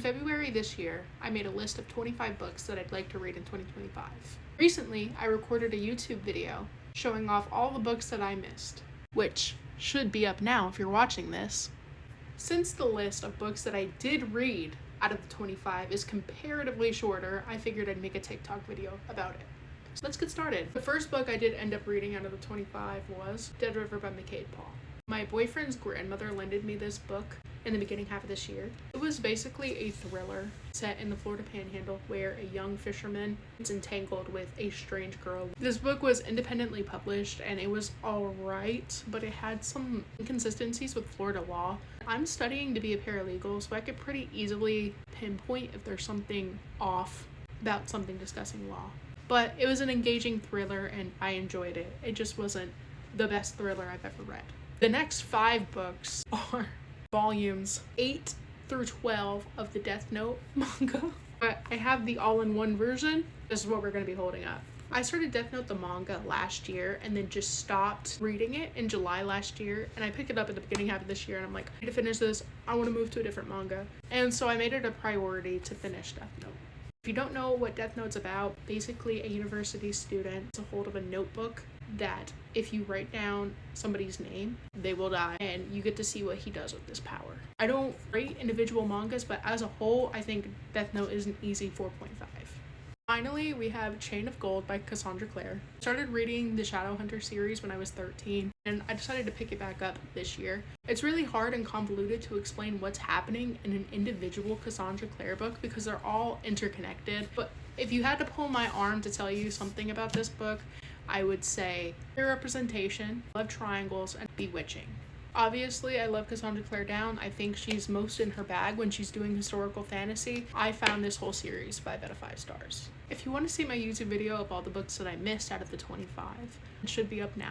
February this year, I made a list of 25 books that I'd like to read in 2025. Recently, I recorded a YouTube video showing off all the books that I missed, which should be up now if you're watching this. Since the list of books that I did read out of the 25 is comparatively shorter, I figured I'd make a TikTok video about it. So let's get started. The first book I did end up reading out of the 25 was Dead River by McCaid. My boyfriend's grandmother lended me this book in the beginning half of this year. It was basically a thriller set in the Florida Panhandle where a young fisherman is entangled with a strange girl. This book was independently published and it was alright, but it had some inconsistencies with Florida law. I'm studying to be a paralegal, so I could pretty easily pinpoint if there's something off about something discussing law. But it was an engaging thriller and I enjoyed it. It just wasn't the best thriller I've ever read. The next 5 books are volumes 8 through 12 of the Death Note manga. But I have the all-in-one version. This is what we're going to be holding up. I started Death Note the manga last year and then just stopped reading it in July last year, and I picked it up at the beginning half of this year and I'm like, I need to finish this. I want to move to a different manga. And so I made it a priority to finish Death Note. If you don't know what Death Note's about, basically a university student gets a hold of a notebook that if you write down somebody's name, they will die, and you get to see what he does with this power. I don't rate individual mangas, but as a whole, I think Death Note is an easy 4.5. Finally, we have Chain of Gold by Cassandra Clare. I started reading the Shadowhunter series when I was 13, and I decided to pick it back up this year. It's really hard and convoluted to explain what's happening in an individual Cassandra Clare book because they're all interconnected, but if you had to pull my arm to tell you something about this book, I would say queer representation, love triangles, and bewitching. Obviously, I love Cassandra Clare down. I think she's most in her bag when she's doing historical fantasy. I found this whole series 5 out of 5 stars. If you want to see my YouTube video of all the books that I missed out of the 25, it should be up now.